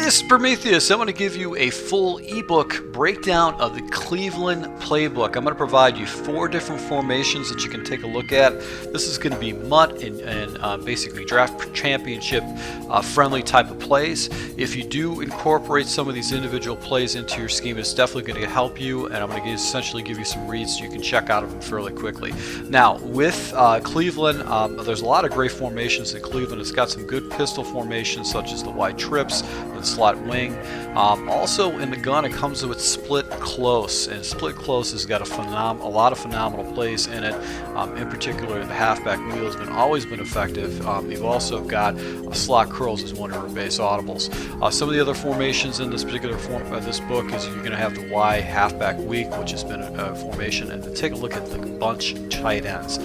this is Prometheus. I'm going to give you a full ebook breakdown of the Cleveland playbook. I'm going to provide you 4 different formations that you can take a look at. This is going to be MUT and basically draft championship friendly type of plays. If you do incorporate some of these individual plays into your scheme, it's definitely going to help you, and I'm going to essentially give you some reads so you can check out of them fairly quickly. Now, with Cleveland, there's a lot of great formations in Cleveland. It's got some good pistol formations such as the wide trips, the slot wing. Also in the gun, it comes with split close, and split close has got a lot of phenomenal plays in it. In particular, the halfback wheel has always been effective. You've also got slot curls as one of your base audibles. Some of the other formations in this particular this book is you're going to have the Y halfback weak, which has been a formation, and then take a look at the bunch tight ends.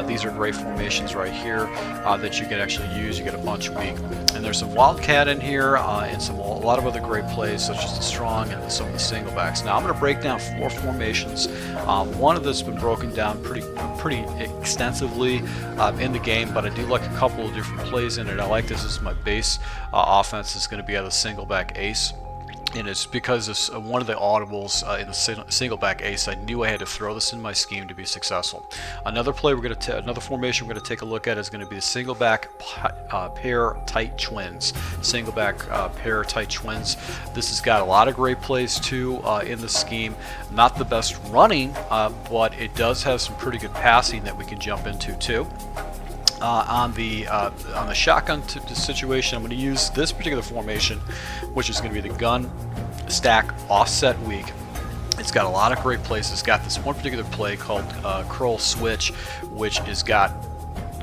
These are great formations right here that you can actually use. You get a bunch weak, and there's some wildcat in here, and a lot of other great plays such as the strong and some of the single backs. Now I'm going to break down 4 formations. One of this has been broken down pretty extensively in the game, but I do like a couple of different plays in it. I like this as my base offense is going to be out of Singleback Ace. And it's because it's one of the audibles in the Singleback Ace. I knew I had to throw this in my scheme to be successful. Another formation we're going to take a look at is going to be the Singleback Pair tight twins. Singleback Pair tight twins. This has got a lot of great plays too in the scheme. Not the best running, but it does have some pretty good passing that we can jump into too. On the shotgun situation, I'm going to use this particular formation, which is going to be the gun stack offset weak. It's got a lot of great plays. It's got this one particular play called curl switch, which has got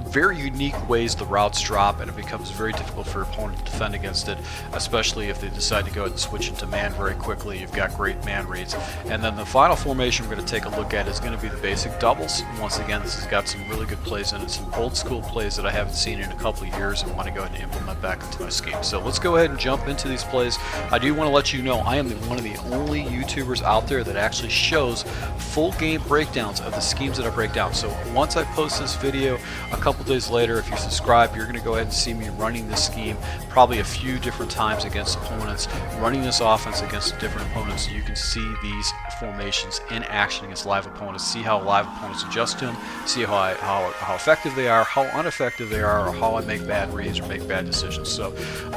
very unique ways the routes drop, and it becomes very difficult for your opponent to defend against it, especially if they decide to go ahead and switch into man very quickly. You've got great man reads. And then the final formation we're going to take a look at is going to be the basic doubles. Once again, this has got some really good plays in it, some old school plays that I haven't seen in a couple of years and want to go ahead and implement back into my scheme. So let's go ahead and jump into these plays. I do want to let you know I am one of the only YouTubers out there that actually shows full game breakdowns of the schemes that I break down. So once I post this video a couple days later, if you subscribe, you're going to go ahead and see me running this scheme probably a few different times against opponents, running this offense against different opponents, so you can see these formations in action against live opponents, see how live opponents adjust to them, see how effective they are, how ineffective they are, or how I make bad reads or make bad decisions. So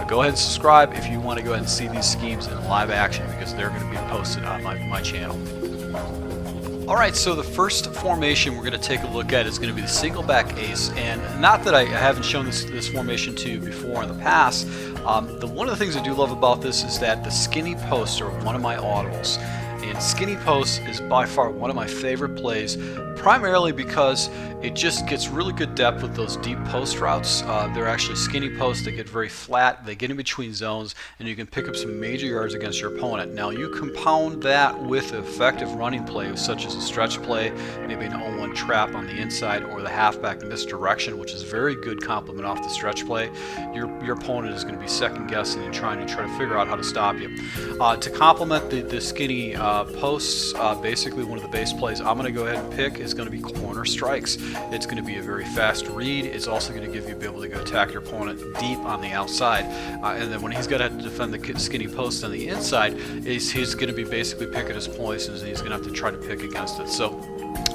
go ahead and subscribe if you want to go ahead and see these schemes in live action, because they're going to be posted on my channel. Alright, so the first formation we're going to take a look at is going to be the Singleback Ace, and not that I haven't shown this formation to you before in the past. One of the things I do love about this is that the skinny posts are one of my audibles, and skinny posts is by far one of my favorite plays, primarily because it just gets really good depth with those deep post routes. They're actually skinny posts, they get very flat, they get in between zones, and you can pick up some major yards against your opponent. Now you compound that with effective running plays such as a stretch play, maybe an 0-1 trap on the inside, or the halfback misdirection, which is very good complement off the stretch play. Your opponent is going to be second guessing and trying to figure out how to stop you. To complement the skinny posts, basically one of the base plays I'm going to go ahead and pick is going to be corner strikes. It's going to be a very fast read. It's also going to be able to go attack your opponent deep on the outside, and then when he's going to have to defend the skinny post on the inside, he's going to be basically picking his poisons, and he's going to have to try to pick against it. So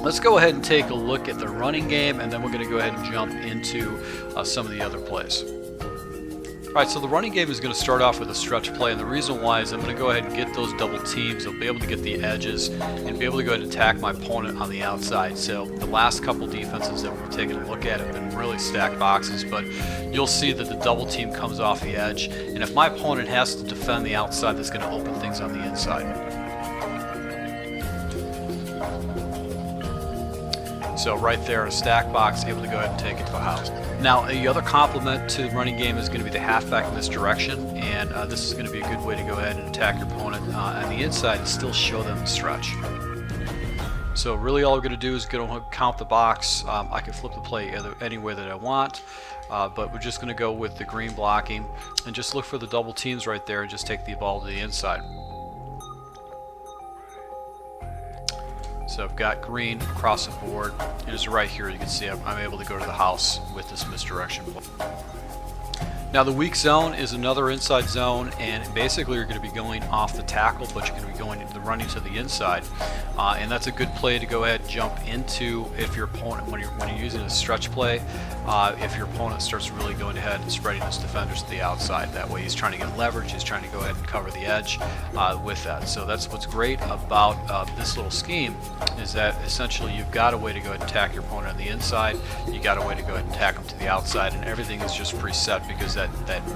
let's go ahead and take a look at the running game, and then we're going to go ahead and jump into some of the other plays. Alright, so the running game is going to start off with a stretch play, and the reason why is I'm going to go ahead and get those double teams. I'll be able to get the edges and be able to go ahead and attack my opponent on the outside. So the last couple defenses that we've taken a look at have been really stacked boxes, but you'll see that the double team comes off the edge, and if my opponent has to defend the outside, that's going to open things on the inside. So right there, a stack box, able to go ahead and take it to the house. Now, the other complement to the running game is going to be the halfback misdirection, and this is going to be a good way to go ahead and attack your opponent on the inside and still show them the stretch. So really all we're going to do is go count the box. I can flip the play any way that I want, but we're just going to go with the green blocking and just look for the double teams right there and just take the ball to the inside. So I've got green across the board, and it's right here you can see I'm able to go to the house with this misdirection. Now the weak zone is another inside zone, and basically you're going to be going off the tackle, but you're going to be going into the running to the inside, and that's a good play to go ahead and jump into if your opponent, when you're using a stretch play, if your opponent starts really going ahead and spreading his defenders to the outside. That way he's trying to get leverage, he's trying to go ahead and cover the edge with that. So that's what's great about this little scheme, is that essentially you've got a way to go ahead and attack your opponent on the inside, you got a way to go ahead and attack him to the outside, and everything is just preset because that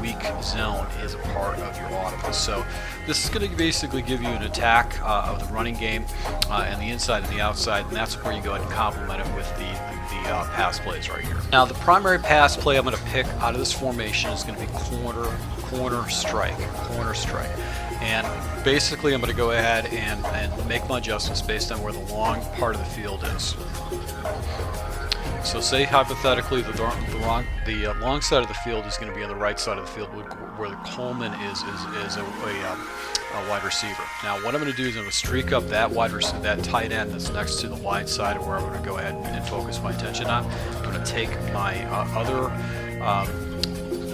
weak zone is a part of your audible. So this is going to basically give you an attack of the running game and the inside and the outside, and that's where you go ahead and complement it with the pass plays right here. Now the primary pass play I'm going to pick out of this formation is going to be corner strike. And basically I'm going to go ahead and make my adjustments based on where the long part of the field is. So say hypothetically the long side of the field is going to be on the right side of the field, where the Coleman is a wide receiver. Now what I'm going to do is I'm going to streak up that that tight end that's next to the wide side of where I'm going to go ahead and focus my attention on. I'm going to take my other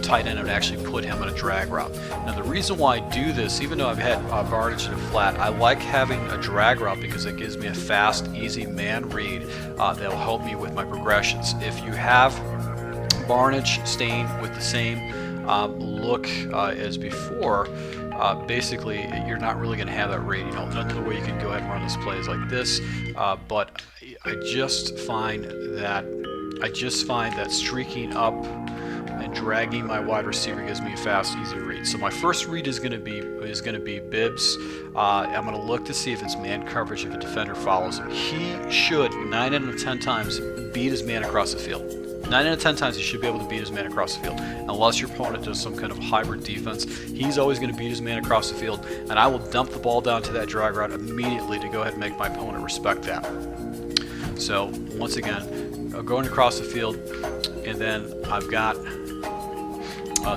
tight end and actually put him on a drag route. Now the reason why I do this, even though I've had Barnage and a flat, I like having a drag route because it gives me a fast, easy man read that will help me with my progressions. If you have Barnage staying with the same look as before, basically you're not really going to have that read. You know, another way you can go ahead and run this play is like this, but I just find that streaking up and dragging my wide receiver gives me a fast, easy read. So my first read is going to be Bibbs. I'm going to look to see if it's man coverage, if a defender follows him. He should 9 out of 10 times beat his man across the field. 9 out of 10 times he should be able to beat his man across the field. Unless your opponent does some kind of hybrid defense, he's always going to beat his man across the field, and I will dump the ball down to that drag route immediately to go ahead and make my opponent respect that. So once again, going across the field, and then I've got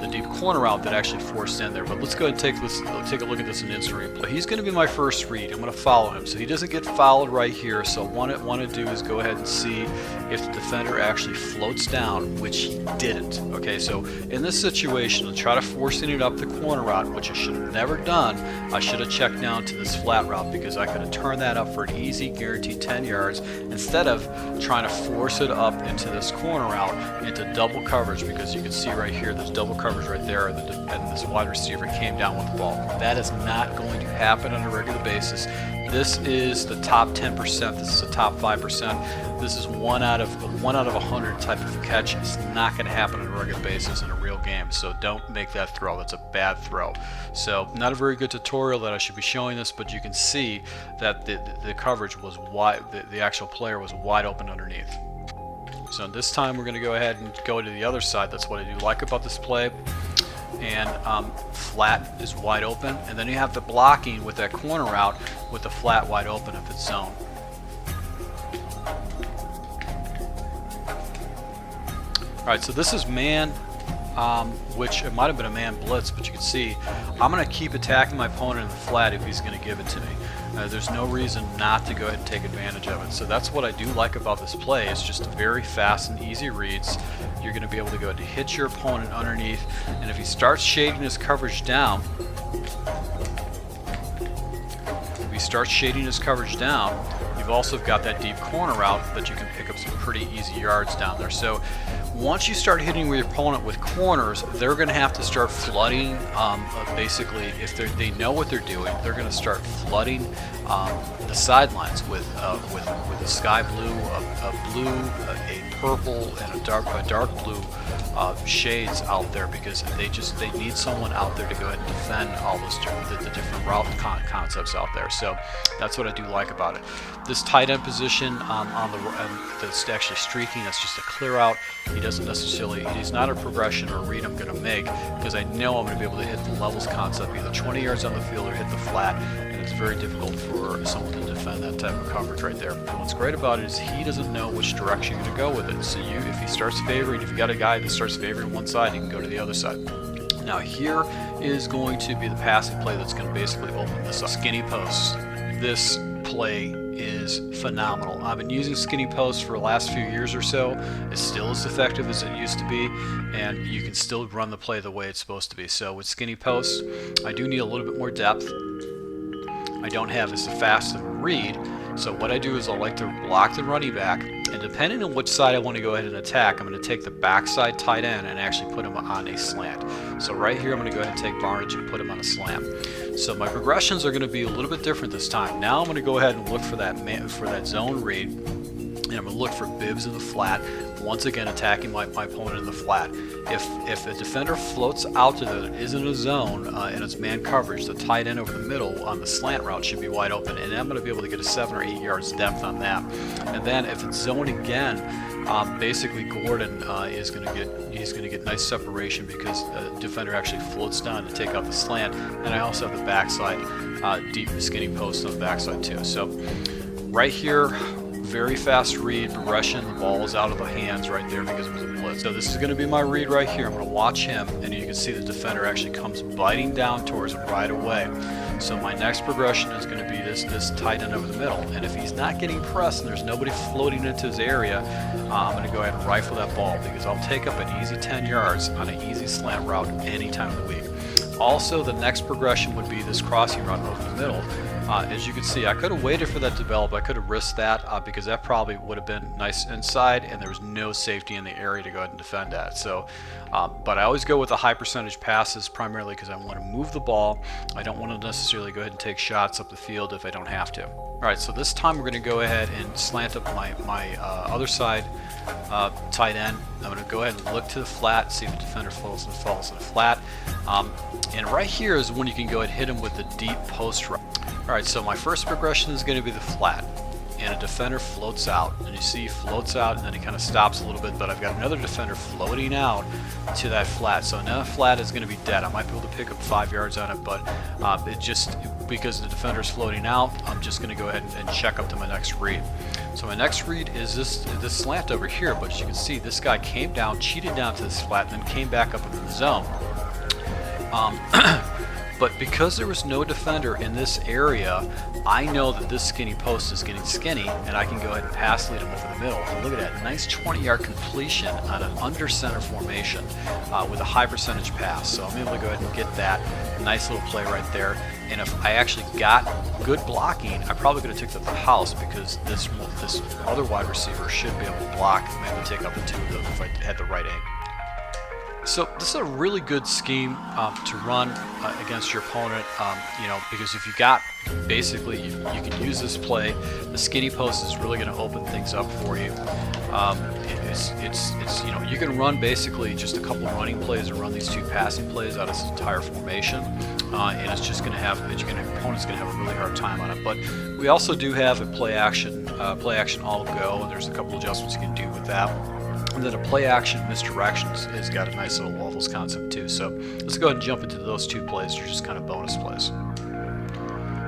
the deep corner route that actually forced in there. But let's go ahead and take a look at this in instant replay. He's going to be my first read. I'm going to follow him, so he doesn't get fouled right here. So what I want to do is go ahead and see if the defender actually floats down, which he didn't. Okay, so in this situation, to try to forcing it up the corner route, which I should have never done, I should have checked down to this flat route because I could have turned that up for an easy, guaranteed 10 yards instead of trying to force it up into this corner route into double coverage, because you can see right here there's double coverage right there, and this wide receiver came down with the ball. That is not going to happen on a regular basis. This is the top 10%. This is the top 5%. This is 1 out of 100 type of catch. It's not going to happen on a regular basis in a real game. So don't make that throw. That's a bad throw. So not a very good tutorial that I should be showing this, but you can see that the coverage was wide. The actual player was wide open underneath. So this time we're going to go ahead and go to the other side. That's what I do like about this play. And flat is wide open, and then you have the blocking with that corner route with the flat wide open if it's zone. Alright, so this is man, which it might have been a man blitz, but you can see I'm going to keep attacking my opponent in the flat if he's going to give it to me. There's no reason not to go ahead and take advantage of it. So that's what I do like about this play. It's just very fast and easy reads. You're going to be able to go ahead and hit your opponent underneath, and if he starts shading his coverage down, you've also got that deep corner route that you can pick up some pretty easy yards down there. So once you start hitting your opponent with corners, they're going to have to start flooding. Basically, if they know what they're doing, they're going to start flooding the sidelines with a sky blue, a blue, a purple, and a dark blue shades out there, because they need someone out there to go ahead and defend all those the different route concepts out there. So that's what I do like about it. This tight end position that's actually streaking, that's just a clear out. He's not a progression or a read I'm going to make, because I know I'm going to be able to hit the levels concept, either 20 yards on the field or hit the flat, and it's very difficult for someone to defend that type of coverage right there. And what's great about it is he doesn't know which direction you're going to go with it. So if he starts favoring, if you got a guy that starts favoring one side, you can go to the other side. Now here is going to be the passing play that's going to basically open this up. Skinny post. This play is phenomenal. I've been using skinny posts for the last few years or so. It's still as effective as it used to be, and you can still run the play the way it's supposed to be. So with skinny posts, I do need a little bit more depth. I don't have as fast of a read, so what I do is I like to block the running back, and depending on which side I want to go ahead and attack, I'm going to take the backside tight end and actually put him on a slant. So right here I'm going to go ahead and take Barnage and put him on a slant. So my progressions are going to be a little bit different this time. Now I'm going to go ahead and look for that zone read, and I'm going to look for bibs in the flat, once again attacking my opponent in the flat. If a defender floats out to that isn't a zone and it's man coverage, the tight end over the middle on the slant route should be wide open, and I'm going to be able to get a 7 or 8 yards depth on that. And then if it's zone again, basically Gordon is going to get nice separation because the defender actually floats down to take out the slant, and I also have the backside deep skinny post on the backside too. So right here, very fast read progression. The ball is out of the hands right there because it was a blitz. So this is going to be my read right here. I'm going to watch him, and you can see the defender actually comes biting down towards him right away. So my next progression is going to be this tight end over the middle, and if he's not getting pressed and there's nobody floating into his area, I'm going to go ahead and rifle that ball because I'll take up an easy 10 yards on an easy slant route any time of the week. Also, the next progression would be this crossing route over the middle. As you can see, I could have waited for that to develop. I could have risked that because that probably would have been nice inside, and there was no safety in the area to go ahead and defend that. So, but I always go with the high percentage passes primarily because I want to move the ball. I don't want to necessarily go ahead and take shots up the field if I don't have to. All right, so this time we're going to go ahead and slant up my other side tight end. I'm going to go ahead and look to the flat, see if the defender falls in the flat. And right here is when you can go ahead and hit him with the deep post route. Alright, so my first progression is going to be the flat, and a defender floats out, and you see he floats out and then he kind of stops a little bit, but I've got another defender floating out to that flat, so now that flat is going to be dead. I might be able to pick up 5 yards on it, but it just, because the defender is floating out, I'm just going to go ahead and check up to my next read. So my next read is this slant over here, but as you can see, this guy came down, cheated down to this flat, and then came back up into the zone. But because there was no defender in this area, I know that this skinny post is getting skinny, and I can go ahead and pass lead him over the middle. And look at that, nice 20-yard completion on an under center formation with a high percentage pass. So I'm able to go ahead and get that nice little play right there. And if I actually got good blocking, I probably could have took up the house because this other wide receiver should be able to block and maybe take up the two of them if I had the right aim. So this is a really good scheme to run against your opponent, because if you got, basically you can use this play. The skinny post is really going to open things up for you. You can run basically just a couple running plays and run these two passing plays out of this entire formation, and it's just going to have, your opponent's going to have a really hard time on it. But we also do have a play action all go, and there's a couple adjustments you can do with that. And then a play action misdirection has got a nice little waffles concept too. So let's go ahead and jump into those two plays. They're just kind of bonus plays.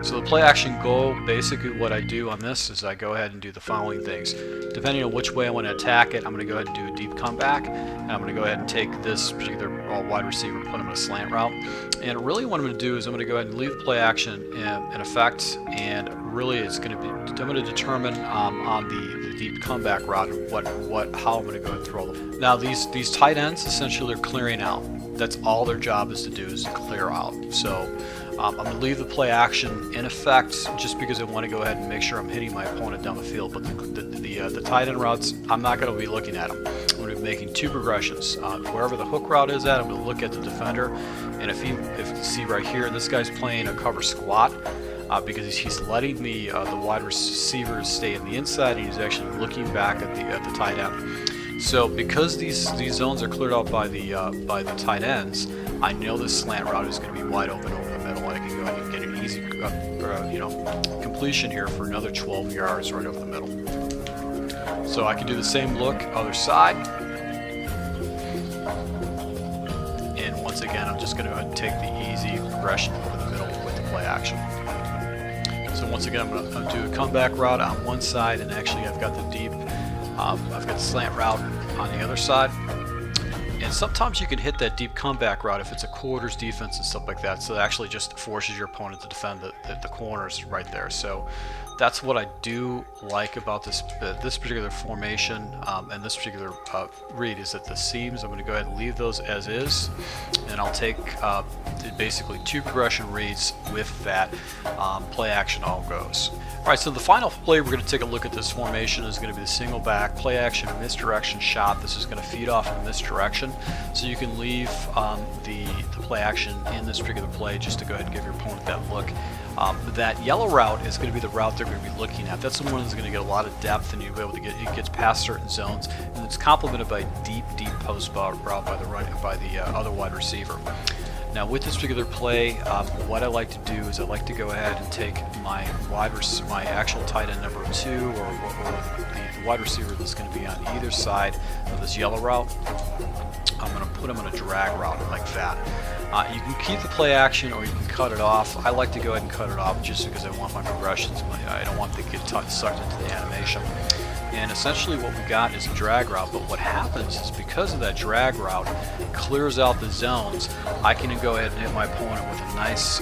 So the play action goal, basically what I do on this is I go ahead and do the following things. Depending on which way I want to attack it, I'm going to go ahead and do a deep comeback, and I'm going to go ahead and take this particular wide receiver, put him in a slant route. And really what I'm going to do is I'm going to go ahead and leave the play action in effect, and really it's going to be, I'm going to determine on the deep comeback route how I'm going to go ahead and throw them. Now these tight ends essentially are clearing out. That's all their job is to do, is to clear out. So I'm going to leave the play action in effect just because I want to go ahead and make sure I'm hitting my opponent down the field. But the tight end routes, I'm not going to be looking at them. I'm going to be making two progressions. Wherever the hook route is at, I'm going to look at the defender. And if you see right here, this guy's playing a cover squat because he's letting the wide receivers stay in the inside, and he's actually looking back at the tight end. So because these zones are cleared out by the tight ends, I know this slant route is going to be wide open over the middle. I can go ahead and get an easy completion here for another 12 yards right over the middle. So I can do the same look other side. And once again, I'm just going to go ahead and take the easy progression over the middle with the play action. So once again, I'm going to do a comeback route on one side, and actually I've got the deep, I've got the slant route on the other side. And sometimes you can hit that deep comeback route if it's a quarters defense and stuff like that. So it actually just forces your opponent to defend the corners right there. So that's what I do like about this particular formation and this particular read, is that the seams, I'm going to go ahead and leave those as is, and I'll take basically 2 progression reads with that play action all goes. Alright, so the final play we're going to take a look at this formation is going to be the single back play action misdirection shot. This is going to feed off of misdirection, so you can leave the play action in this particular play just to go ahead and give your opponent that look. That yellow route is going to be the route they're going to be looking at. That's the one that's going to get a lot of depth, and you'll be able to it gets past certain zones, and it's complemented by deep post route by the other wide receiver. Now with this particular play, what I like to do is I like to go ahead and take my actual tight end number 2 or the wide receiver that's going to be on either side of this yellow route. I'm going to put them in a drag route like that. You can keep the play action or you can cut it off. I like to go ahead and cut it off just because I want my progressions. I don't want to get sucked into the animation. And essentially what we got is a drag route, but what happens is because of that drag route, it clears out the zones. I can go ahead and hit my opponent with a nice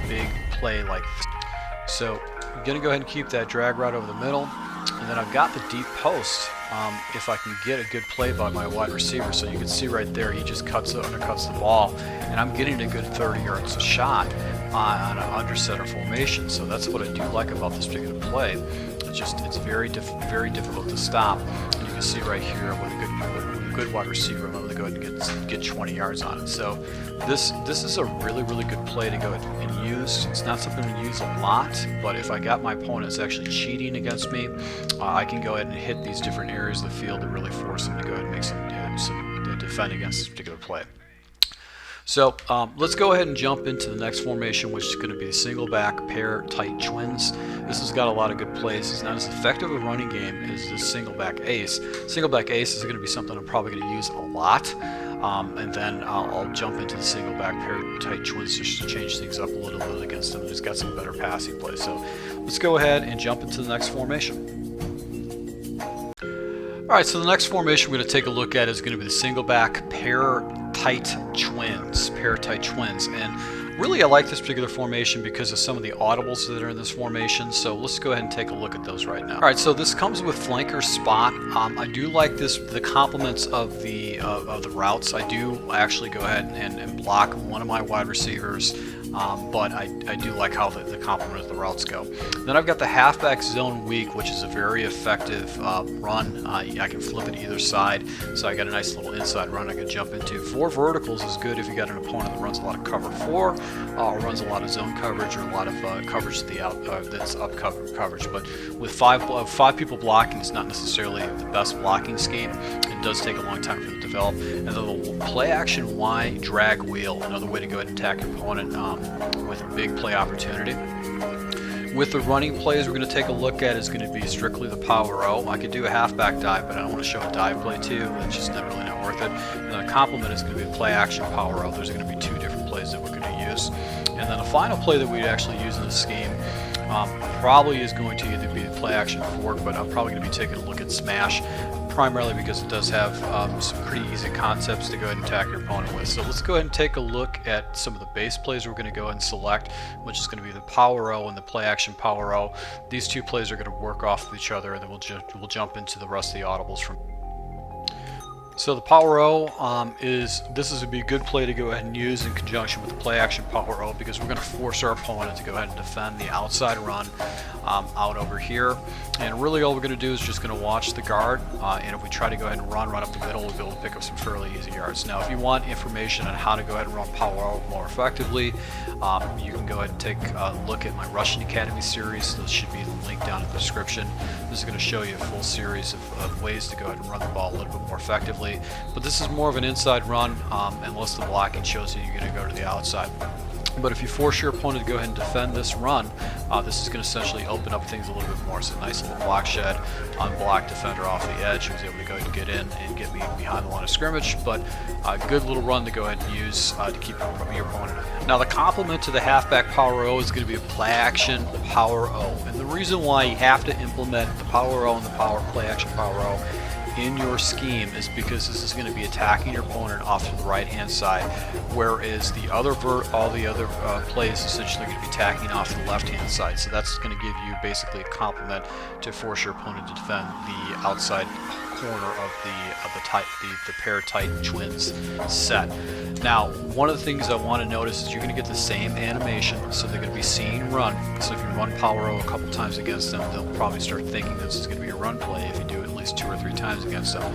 big play like this. So I'm going to go ahead and keep that drag route over the middle, and then I've got the deep post. If I can get a good play by my wide receiver, so you can see right there, he just undercuts the ball, and I'm getting a good 30 yards shot on an under-center formation. So that's what I do like about this particular play. It's very difficult to stop. And you can see right here with a good wide receiver, I'm able to go ahead and get 20 yards on it. So this is a really good play to go ahead and use. It's not something we use a lot, but if I got my opponents actually cheating against me, I can go ahead and hit these different areas of the field to really force them to go ahead and make some defend against this particular play. So let's go ahead and jump into the next formation, which is going to be the Singleback Pair tight twins. This has got a lot of good plays. It's not as effective a running game as the Singleback Ace. Singleback Ace is going to be something I'm probably going to use a lot, and then I'll jump into the Singleback Pair tight twins just to change things up a little bit against them. It's got some better passing plays. So let's go ahead and jump into the next formation. Alright, so the next formation we're going to take a look at is going to be the Singleback Pair tight twins. And really I like this particular formation because of some of the audibles that are in this formation, so let's go ahead and take a look at those right now. Alright, so this comes with flanker spot. I do like the complements of the routes. I do actually go ahead and block one of my wide receivers, but I do like how the complement of the routes go. Then I've got the halfback zone weak, which is a very effective run. I can flip it either side, so I got a nice little inside run I can jump into. 4 verticals is good if you got an opponent that runs a lot of cover 4, or runs a lot of zone coverage, or a lot of coverage to the that's up coverage. But with 5 people blocking, it's not necessarily the best blocking scheme. It does take a long time for it to develop. And then the play action Y drag wheel, another way to go ahead and attack your opponent with a big play opportunity. With the running plays we're going to take a look at is going to be strictly the power O. I could do a halfback dive, but I don't want to show a dive play too. It's just not really not worth it. And then a complement is going to be a play action power O. There's going to be 2 different plays that we're going to use. And then the final play that we'd actually use in this scheme probably is going to either be the play action fork, but I'm probably going to be taking a look at smash, primarily because it does have some pretty easy concepts to go ahead and attack your opponent with. So let's go ahead and take a look at some of the base plays we're going to go ahead and select, which is going to be the power O and the play action power O. These 2 plays are going to work off of each other, and then we'll jump into the rest of the audibles from. So the power O this is going to be a good play to go ahead and use in conjunction with the play action power O, because we're going to force our opponent to go ahead and defend the outside run out over here. And really all we're going to do is just going to watch the guard, and if we try to go ahead and run up the middle, we'll be able to pick up some fairly easy yards. Now if you want information on how to go ahead and run power O more effectively, you can go ahead and take a look at my Russian Academy series. This should be the link down in the description. This is going to show you a full series of ways to go ahead and run the ball a little bit more effectively. But this is more of an inside run, unless the blocking shows you you're going to go to the outside. But if you force your opponent to go ahead and defend this run, this is going to essentially open up things a little bit more. So nice little block shed, unblocked defender off the edge, who's able to go ahead and get in and get me behind the line of scrimmage. But a good little run to go ahead and use to keep your opponent. Now the complement to the halfback power O is going to be a play action power O. And the reason why you have to implement the power O and the play action power O in your scheme is because this is going to be attacking your opponent off to the right hand side, whereas the other all the other plays essentially going to be attacking off to the left hand side. So that's going to give you basically a complement to force your opponent to defend the outside corner of the pair Titan twins set. Now, one of the things I want to notice is you're going to get the same animation, so they're going to be seeing run. So if you run Power O a couple times against them, they'll probably start thinking this is going to be a run play if you do it at least 2 or 3 times against them.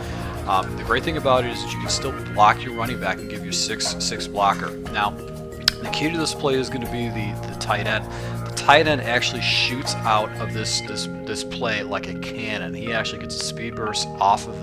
The great thing about it is that you can still block your running back and give you 6 blocker. Now, the key to this play is going to be the tight end. The tight end actually shoots out of this play like a cannon. He actually gets a speed burst off of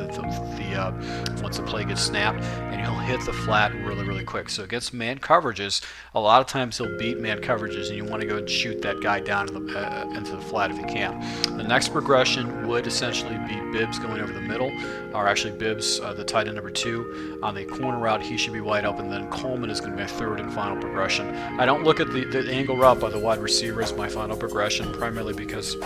once the play gets snapped, and he'll hit the flat really quick. So against man coverages, a lot of times he'll beat man coverages, and you want to go and shoot that guy down into the flat if you can. The next progression would essentially be Bibbs going over the middle, or actually Bibbs, the tight end number 2, on the corner route. He should be wide open. Then Coleman is going to be my third and final progression. I don't look at the angle route by the wide receiver as my final progression, primarily because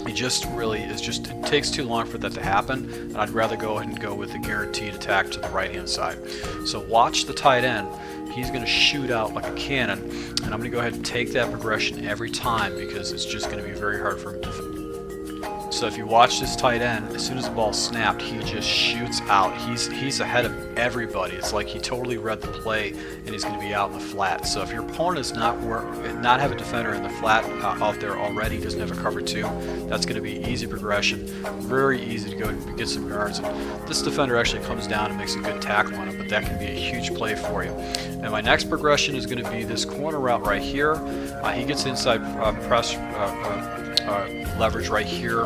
it just really is it takes too long for that to happen, and I'd rather go ahead and go with the guaranteed attack to the right hand side. So watch the tight end. He's going to shoot out like a cannon, and I'm going to go ahead and take that progression every time because it's just going to be very hard for him to. So if you watch this tight end, as soon as the ball's snapped, he just shoots out. He's ahead of everybody. It's like he totally read the play, and he's going to be out in the flat. So if your opponent does not have a defender in the flat out there already, doesn't have a cover 2, that's going to be easy progression, very easy to go and get some yards. And this defender actually comes down and makes a good tackle on it, but that can be a huge play for you. And my next progression is going to be this corner route right here. He gets inside press leverage right here,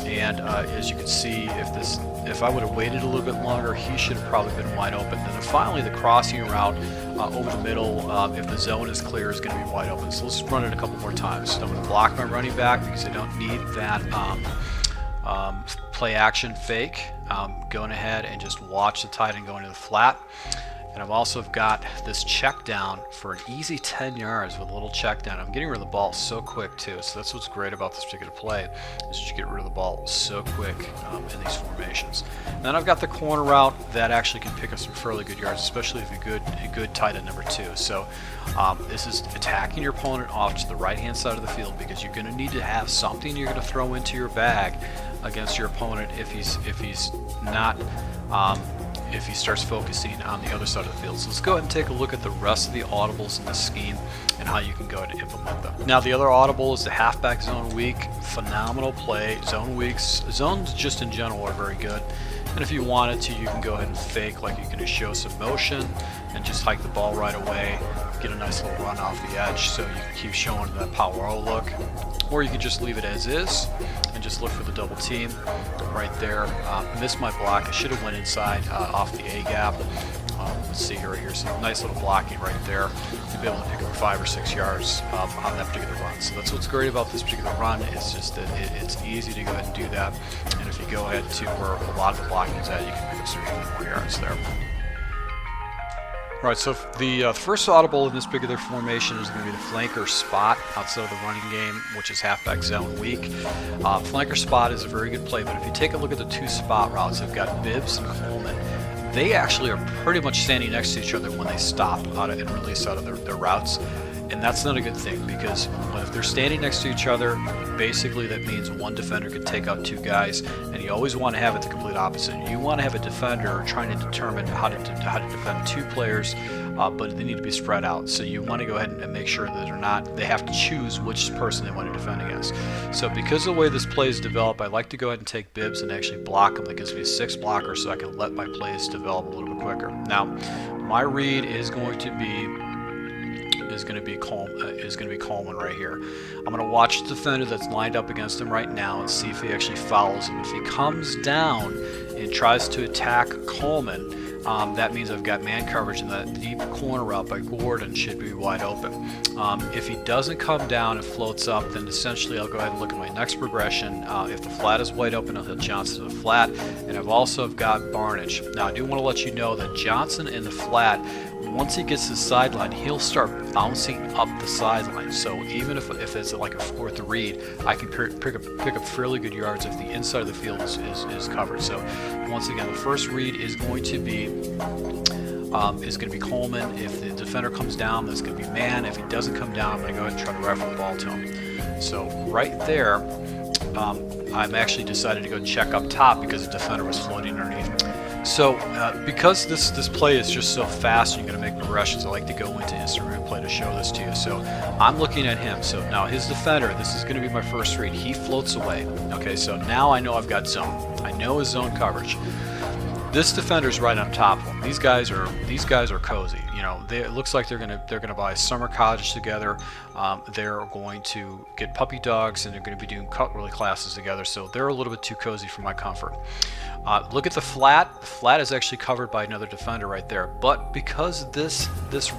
and as you can see, if I would have waited a little bit longer, he should have probably been wide open. And then finally, the crossing route over the middle, if the zone is clear, is going to be wide open. So let's run it a couple more times. So I'm going to block my running back because I don't need that play action fake. Going ahead and just watch the tight end go into the flat. And I've also got this check down for an easy 10 yards with a little check down. I'm getting rid of the ball so quick too, so that's what's great about this particular play, is you get rid of the ball so quick in these formations. And then I've got the corner route that actually can pick up some fairly good yards, especially if you're a good tight end number 2. So this is attacking your opponent off to the right hand side of the field, because you're going to need to have something you're going to throw into your bag against your opponent if he starts focusing on the other side of the field. So let's go ahead and take a look at the rest of the audibles in the scheme and how you can go ahead and implement them. Now, the other audible is the halfback zone weak. Phenomenal play. Zone weaks, zones just in general are very good. And if you wanted to, you can go ahead and fake, like you can just show some motion and just hike the ball right away, get a nice little run off the edge, so you can keep showing that Power O look. Or you can just leave it as is and just look for the double team right there. Missed my block. I should have went inside off the A gap. Let's see here. Here's some nice little blocking right there to be able to pick up 5 or 6 yards on that particular run. So that's what's great about this particular run. It's just that it's easy to go ahead and do that. And if you go ahead to where a lot of the blocking is at, you can pick up some more yards there. All right, so the first audible in this particular formation is going to be the flanker spot outside of the running game, which is halfback zone weak. Flanker spot is a very good play, but if you take a look at the 2 spot routes, they've got Bibbs and Coleman. They actually are pretty much standing next to each other when they stop and release out of their routes. And that's not a good thing, because if they're standing next to each other, basically that means one defender could take out 2 guys, and you always want to have it the complete opposite. You want to have a defender trying to determine how to defend 2 players, but they need to be spread out. So you want to go ahead and make sure that they have to choose which person they want to defend against. So because of the way this play is developed, I like to go ahead and take Bibbs and actually block him. That gives me a 6 blocker, so I can let my plays develop a little bit quicker. Now, my read is going to be Coleman right here. I'm going to watch the defender that's lined up against him right now and see if he actually follows him. If he comes down and tries to attack Coleman, that means I've got man coverage, and that deep corner route by Gordon should be wide open. If he doesn't come down and floats up, then essentially I'll go ahead and look at my next progression. If the flat is wide open, I'll hit Johnson to the flat, and I've also got Barnage. Now, I do want to let you know that Johnson in the flat once he gets to the sideline, he'll start bouncing up the sideline. So even if it's like a fourth read, I can pick up fairly good yards if the inside of the field is covered. So once again, the first read is going to be Coleman. If the defender comes down, that's going to be man. If he doesn't come down, I'm going to go ahead and try to rifle the ball to him. So right there, I'm actually decided to go check up top because the defender was floating underneath. So because this play is just so fast and you're going to make progressions, I like to go into instant replay to show this to you. So I'm looking at him. So now his defender, this is going to be my first read. He floats away. Okay, so now I know I've got zone. I know his zone coverage. This defender's right on top of him. These guys are cozy. You know, it looks like they're gonna buy summer cottage together. They're going to get puppy dogs, and they're going to be doing cut-early classes together. So they're a little bit too cozy for my comfort. Look at the flat. The flat is actually covered by another defender right there. But because this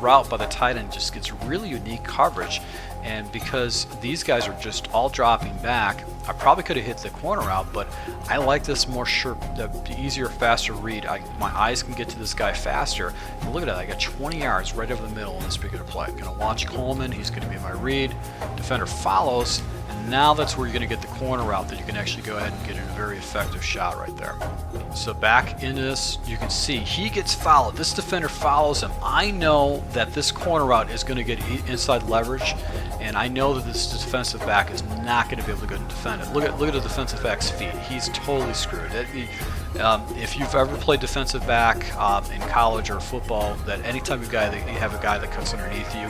route by the tight end just gets really unique coverage, and because these guys are just all dropping back, I probably could have hit the corner route, but I like this more sure, the easier, faster read. My eyes can get to this guy faster. And look at that, I got 20 yards right over the middle in this particular play. I'm going to watch Coleman, he's going to be my read. Defender follows, and now that's where you're going to get the corner route that you can actually go ahead and get in a very effective shot right there. So back into this, you can see he gets followed. This defender follows him. I know that this corner route is going to get inside leverage, and I know that this defensive back is not going to be able to go and defend it. Look at the defensive back's feet. He's totally screwed. If you've ever played defensive back in college or football, that anytime you have a guy that cuts underneath you,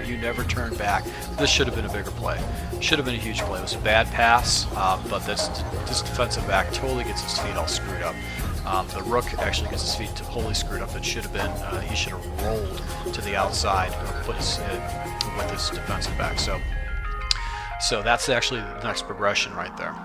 you never turn back. This should have been a bigger play. Should have been a huge play. It was a bad pass, but this defensive back totally gets his feet all screwed up. The rook actually gets his feet totally screwed up. It should have been he should have rolled to the outside and put his with his defensive back. So that's actually the next progression right there.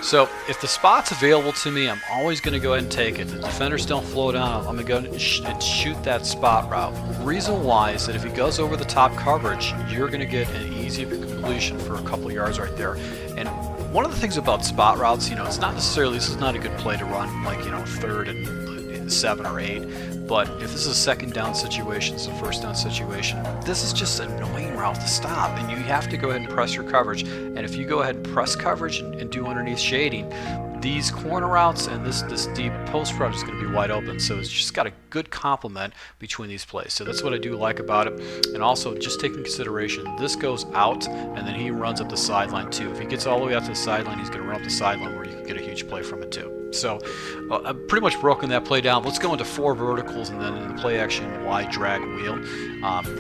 So if the spot's available to me, I'm always going to go ahead and take it. The defenders don't flow down, I'm going to go and shoot that spot route. The reason why is that if he goes over the top coverage, you're going to get an easy completion for a couple yards right there. And one of the things about spot routes, you know, it's not necessarily, this is not a good play to run like, you know, 3rd and 7 or 8. But if this is a second down situation, it's a first down situation, this is just an annoying route to stop, and you have to go ahead and press your coverage. And if you go ahead and press coverage and do underneath shading, these corner routes and this deep post route is going to be wide open. So it's just got a good complement between these plays. So that's what I do like about it. And also just take into consideration, this goes out and then he runs up the sideline too. If he gets all the way out to the sideline, he's going to run up the sideline where you can get a huge play from it too. So I've pretty much broken that play down. Let's go into 4 verticals and then in the play action Y drag wheel,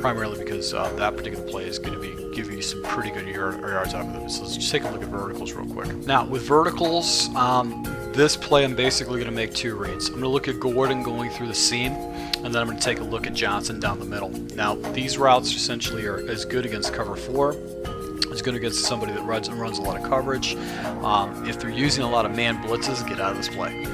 primarily because that particular play is going to be giving you some pretty good yards out of it. So let's just take a look at verticals real quick. Now with verticals, this play I'm basically going to make 2 reads. I'm going to look at Gordon going through the seam, and then I'm going to take a look at Johnson down the middle. Now these routes essentially are as good against cover 4. It's going to get somebody that runs a lot of coverage. If they're using a lot of man blitzes, get out of this play.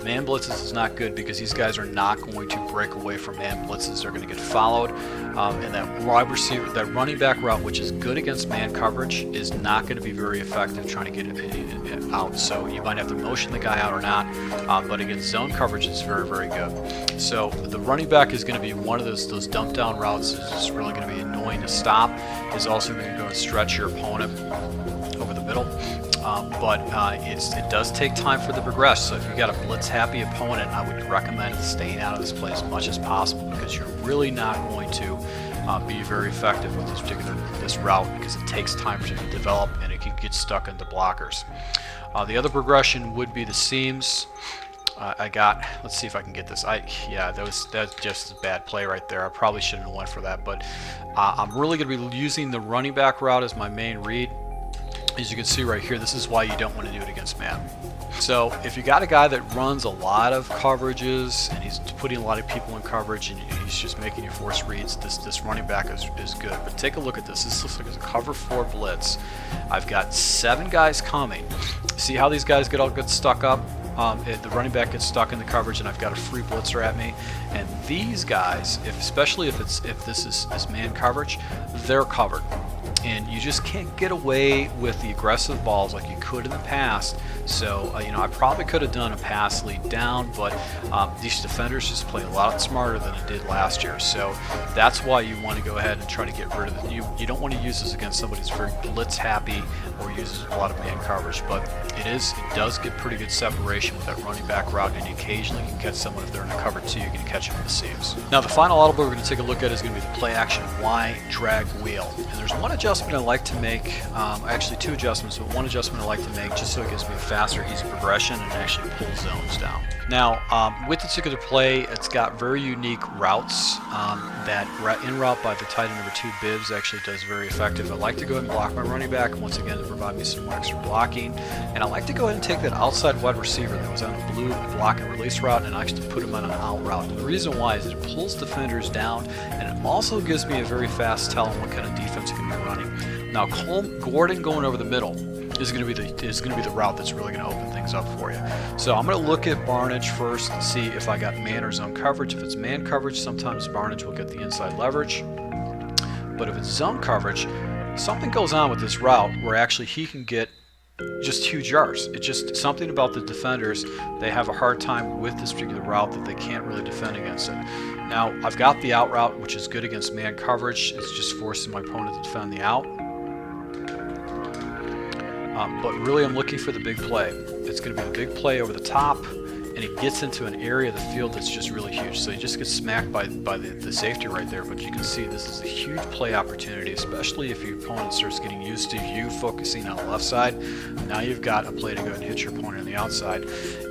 Man blitzes is not good because these guys are not going to break away from man blitzes. They're going to get followed, and that wide receiver, that running back route, which is good against man coverage, is not going to be very effective trying to get it out. So you might have to motion the guy out or not, but against zone coverage, it's very, very good. So the running back is going to be one of those dump down routes. It's really going to be annoying to stop. Is also going to go and stretch your opponent over the middle. But it does take time for the progress. So if you've got a blitz-happy opponent, I would recommend staying out of this play as much as possible because you're really not going to be very effective with this route because it takes time for you to develop and it can get stuck into blockers. The other progression would be the seams. Let's see if I can get this. That's just a bad play right there. I probably shouldn't have went for that, but I'm really going to be using the running back route as my main read. As you can see right here, this is why you don't want to do it against man. So if you got a guy that runs a lot of coverages and he's putting a lot of people in coverage and he's just making you force reads, this running back is good. But take a look at this. This looks like it's a cover 4 blitz. I've got 7 guys coming. See how these guys get stuck up? The running back gets stuck in the coverage and I've got a free blitzer at me, and these guys, especially if this is man coverage, they're covered. and you just can't get away with the aggressive balls like you could in the past. So you know, I probably could have done a pass lead down, but these defenders just play a lot smarter than it did last year. So that's why you want to go ahead and try to get rid of it. You don't want to use this against somebody who's very blitz happy or uses a lot of man coverage, but it does get pretty good separation with that running back route, and occasionally you can catch someone if they're in a cover 2, you can catch them in the seams. Now the final audible we're going to take a look at is going to be the play action Y drag wheel. And there's one adjustment I like to make, actually 2 adjustments, but one adjustment I like to make just so it gives me a faster, easy progression and actually pulls zones down. Now, with this particular play, it's got very unique routes. That in route by the tight end number 2 Bibbs actually does very effective. I like to go ahead and block my running back once again to provide me some more extra blocking. And I like to go ahead and take that outside wide receiver that was on a blue block and release route and actually put him on an out route. And the reason why is it pulls defenders down, and it also gives me a very fast tell on what kind of defense it can be running. Now, Gordon going over the middle is going to be the route that's really going to open things up for you. So I'm going to look at Barnage first and see if I got man or zone coverage. If it's man coverage, sometimes Barnage will get the inside leverage. But if it's zone coverage, something goes on with this route where actually he can get just huge yards. It's just something about the defenders. They have a hard time with this particular route that they can't really defend against it. Now, I've got the out route, which is good against man coverage. It's just forcing my opponent to defend the out. But really I'm looking for the big play. It's going to be the big play over the top, and it gets into an area of the field that's just really huge. So you just get smacked by the safety right there, but you can see this is a huge play opportunity, especially if your opponent starts getting used to you focusing on the left side. Now you've got a play to go and hit your opponent on the outside,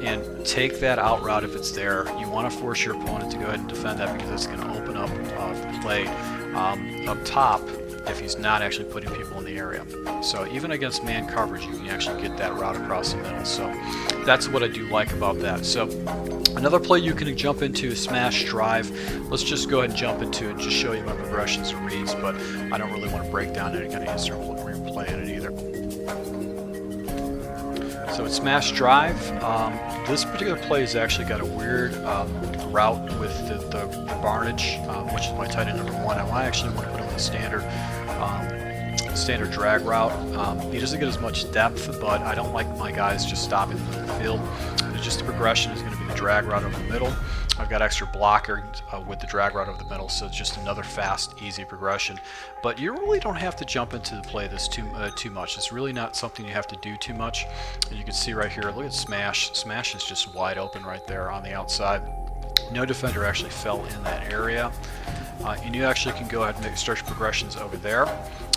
and take that out route if it's there. You want to force your opponent to go ahead and defend that, because it's going to open up the play up top if he's not actually putting people in the area. So even against man coverage, you can actually get that route across the middle. So that's what I do like about that. So another play you can jump into is smash drive. Let's just go ahead and jump into it and just show you my progressions and reads, but I don't really want to break down any kind of insert play in it either. So it's smash drive. This particular play has actually got a weird route with the Barnage, which is my tight end number 1. I actually want to put him in the standard drag route. He doesn't get as much depth, but I don't like my guys just stopping in the middle of the field. Just the progression is going to be the drag route over the middle. I've got extra blocker with the drag route over the middle, so it's just another fast, easy progression. But you really don't have to jump into the play this too much. It's really not something you have to do too much. And you can see right here, look at smash. Smash is just wide open right there on the outside. No defender actually fell in that area. And you actually can go ahead and start your progressions over there.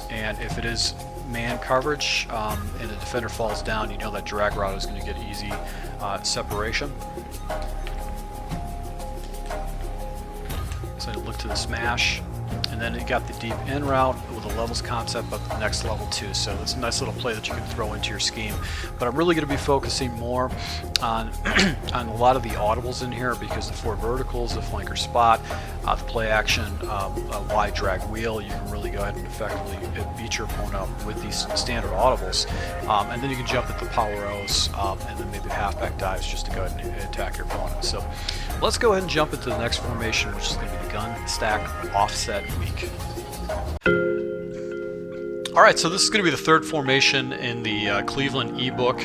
And if it is man coverage and the defender falls down, you know that drag route is going to get easy separation. So look to the smash, and then you got the deep in route with a levels concept up to the next level too. So it's a nice little play that you can throw into your scheme. But I'm really going to be focusing more on on a lot of the audibles in here, because the 4 verticals, the flanker spot, the play action, wide drag wheel, you can really go ahead and effectively beat your opponent up with these standard audibles. And then you can jump at the power O's and then maybe the halfback dives just to go ahead and attack your opponent. So let's go ahead and jump into the next formation, which is going to be the gun stack offset week. Alright, so this is going to be the 3rd formation in the Cleveland Ebook.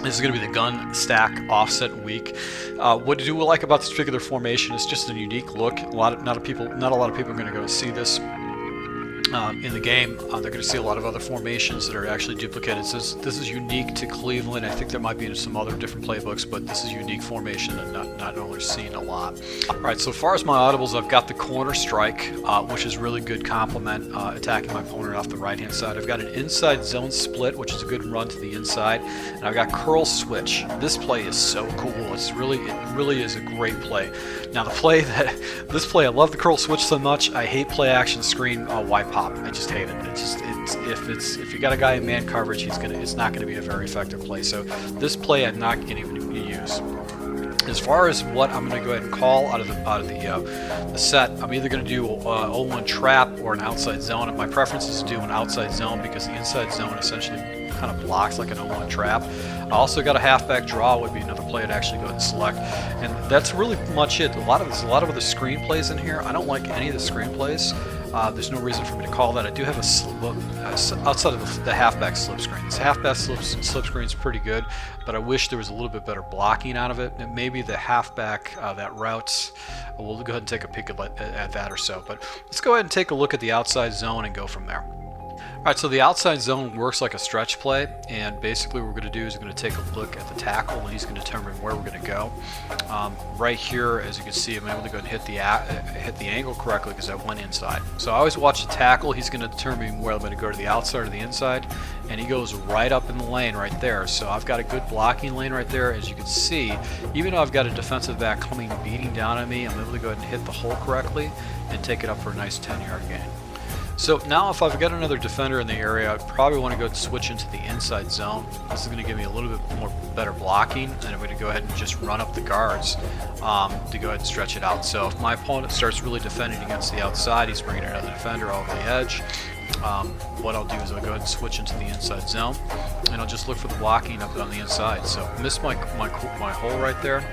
This is going to be the gun stack offset week. What I do like about this particular formation is just a unique look. Not a lot of people are going to go and see this in the game. They're going to see a lot of other formations that are actually duplicated. So this is unique to Cleveland. I think there might be in some other different playbooks, but this is a unique formation and not only seen a lot. Alright, so as far as my audibles, I've got the corner strike, which is really good complement, attacking my opponent off the right hand side. I've got an inside zone split, which is a good run to the inside, and I've got curl switch. This play is so cool. It really is a great play. Now this play, I love the curl switch so much. I hate play action screen wide pop. I just hate it. If you got a guy in man coverage, it's not gonna be a very effective play. So this play I'm not gonna even use. As far as what I'm going to go ahead and call out of the set, I'm either going to do 0-1 trap or an outside zone. And my preference is to do an outside zone because the inside zone essentially kind of blocks like an 0-1 trap. I also got a halfback draw would be another play to actually go ahead and select, and that's really much it. A lot of the screenplays in here, I don't like any of the screenplays. There's no reason for me to call that. I do have outside of the halfback slip screen. This halfback slip screen is pretty good, but I wish there was a little bit better blocking out of it. And maybe the halfback, that routes, we'll go ahead and take a peek at that or so. But let's go ahead and take a look at the outside zone and go from there. Alright, so the outside zone works like a stretch play, and basically what we're going to do is we're going to take a look at the tackle, and he's going to determine where we're going to go. Right here, as you can see, I'm able to go and hit the angle correctly because I went inside. So I always watch the tackle. He's going to determine where I'm going to go to the outside or the inside, and he goes right up in the lane right there. So I've got a good blocking lane right there. As you can see, even though I've got a defensive back coming beating down on me, I'm able to go ahead and hit the hole correctly and take it up for a nice 10-yard gain. So now if I've got another defender in the area, I'd probably want to go and switch into the inside zone. This is going to give me a little bit more better blocking, and I'm going to go ahead and just run up the guards to go ahead and stretch it out. So if my opponent starts really defending against the outside, he's bringing another defender over the edge. What I'll do is I'll go ahead and switch into the inside zone, and I'll just look for the blocking up on the inside. So missed my hole right there.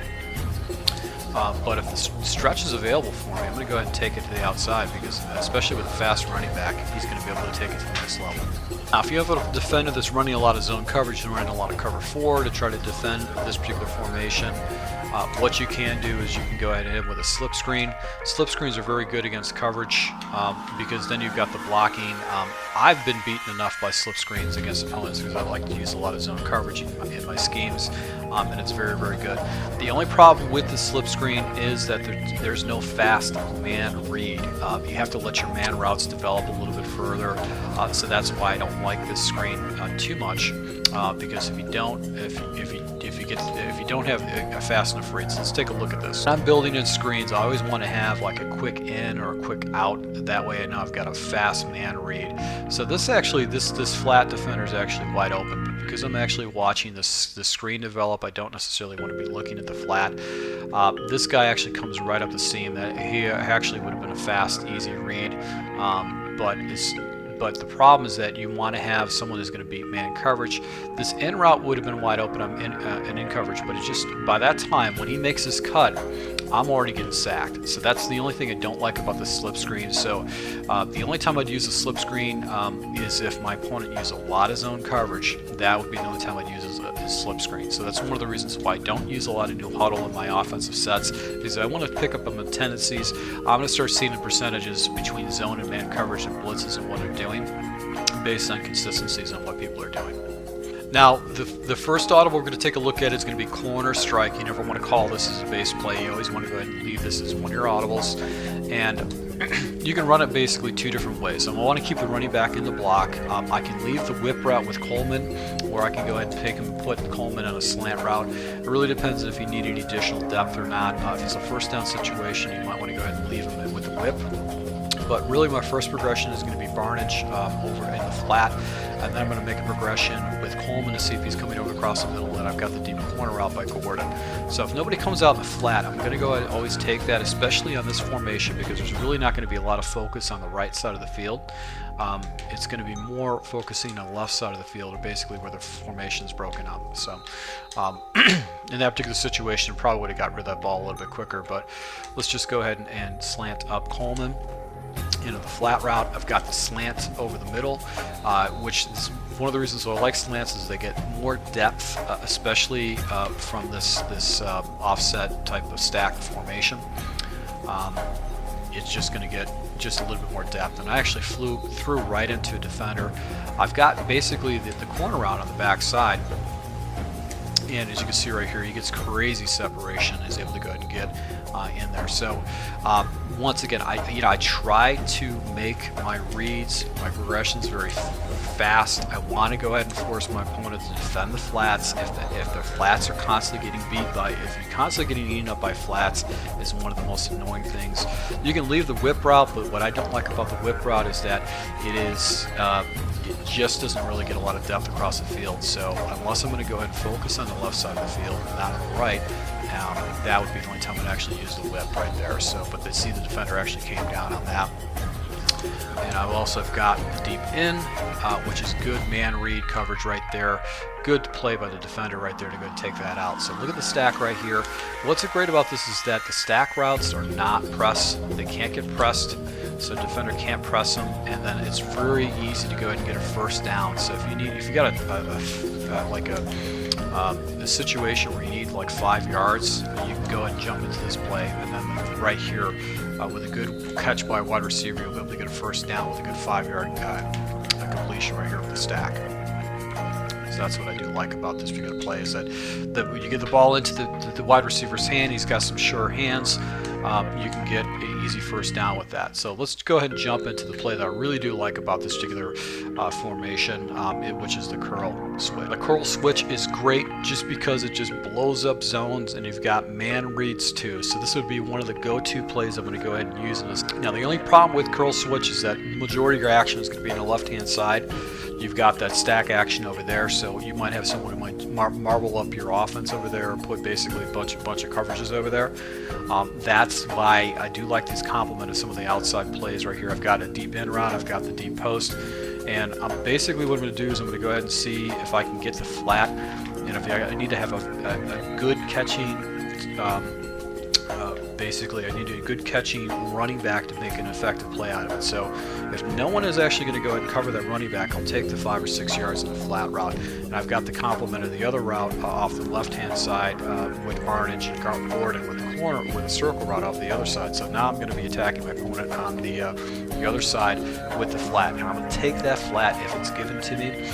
But if the stretch is available for me, I'm going to go ahead and take it to the outside because, especially with a fast running back, he's going to be able to take it to the next level. Now, if you have a defender that's running a lot of zone coverage and running a lot of cover 4 to try to defend this particular formation, what you can do is you can go ahead and hit with a slip screen. Slip screens are very good against coverage because then you've got the blocking. I've been beaten enough by slip screens against opponents because I like to use a lot of zone coverage in my schemes, and it's very, very good. The only problem with the slip screen is that there's no fast man read. You have to let your man routes develop a little bit further, so that's why I don't like this screen too much. Because if you don't have a fast enough read, so let's take a look at this. When I'm building in screens, I always want to have like a quick in or a quick out. That way I know I've got a fast man read. So this flat defender is actually wide open because I'm actually watching the screen develop. I don't necessarily want to be looking at the flat. This guy actually comes right up the seam. That he actually would have been a fast, easy read, but the problem is that you want to have someone who's going to beat man coverage. This in route would have been wide open and in coverage, but it's just by that time when he makes his cut, I'm already getting sacked. So that's the only thing I don't like about the slip screen. So the only time I'd use a slip screen is if my opponent used a lot of zone coverage. That would be the only time I'd use a slip screen. So that's one of the reasons why I don't use a lot of new huddle in my offensive sets, because I want to pick up on the tendencies. I'm going to start seeing the percentages between zone and man coverage and blitzes and what they're doing based on consistencies on what people are doing. Now, the first audible we're going to take a look at is going to be corner strike. You never want to call this as a base play. You always want to go ahead and leave this as one of your audibles. And you can run it basically two different ways. So I want to keep the running back in the block. I can leave the whip route with Coleman, or I can go ahead and take him and put Coleman on a slant route. It really depends if you need any additional depth or not. If it's a first down situation, you might want to go ahead and leave him with the whip. But really my first progression is going to be Barnage over in the flat, and then I'm going to make a progression with Coleman to see if he's coming over across the middle, and I've got the deep corner out by Gordon. So if nobody comes out in the flat, I'm going to go ahead and always take that, especially on this formation, because there's really not going to be a lot of focus on the right side of the field. It's going to be more focusing on the left side of the field, or basically where the formation is broken up. So in that particular situation, probably would have got rid of that ball a little bit quicker, but let's just go ahead and slant up Coleman into the flat route. I've got the slant over the middle, which is one of the reasons why I like slants is they get more depth, especially from this offset type of stack formation. It's just going to get just a little bit more depth, and I actually flew through right into a defender. I've got basically the corner route on the back side, and as you can see right here, he gets crazy separation and is able to go ahead and get in there. So once again, I try to make my reads, my progressions very fast. I want to go ahead and force my opponent to defend the flats. If the flats are constantly getting beat by, if you're constantly getting eaten up by flats, is one of the most annoying things. You can leave the whip route, but what I don't like about the whip route is that it just doesn't really get a lot of depth across the field. So unless I'm going to go ahead and focus on the left side of the field, not on the right, that would be the only time I'd actually use the whip right there. So, but they see the defender actually came down on that. And I've also got the deep in, which is good man read coverage right there. Good play by the defender right there to go take that out. So look at the stack right here. What's great about this is that the stack routes are not pressed. They can't get pressed so defender can't press him, and then it's very easy to go ahead and get a first down. So if you got a situation where you need like 5 yards, you can go ahead and jump into this play, and then right here with a good catch by a wide receiver, you'll be able to get a first down with a good 5-yard completion right here with the stack. So that's what I do like about this particular play, is that when you get the ball into the wide receiver's hand, he's got some sure hands, you can get an easy first down with that. So let's go ahead and jump into the play that I really do like about this particular formation, which is the curl switch. The curl switch is great just because it just blows up zones, and you've got man reads too. So this would be one of the go-to plays I'm going to go ahead and use in this. Now the only problem with curl switch is that the majority of your action is going to be on the left-hand side. You've got that stack action over there, so you might have someone who might marble up your offense over there, or put basically a bunch of coverages over there. That's why I do like this complement of some of the outside plays right here. I've got a deep in route, I've got the deep post, and basically what I'm going to do is I'm going to go ahead and see if I can get the flat, and if I need to have a good catching. Basically, I need a good catching running back to make an effective play out of it. So if no one is actually going to go ahead and cover that running back, I'll take the 5 or 6 yards in the flat route. And I've got the complement of the other route off the left-hand side with Arnage and Gordon with the corner, with a circle route off the other side. So now I'm going to be attacking my opponent on the other side with the flat. And I'm going to take that flat if it's given to me.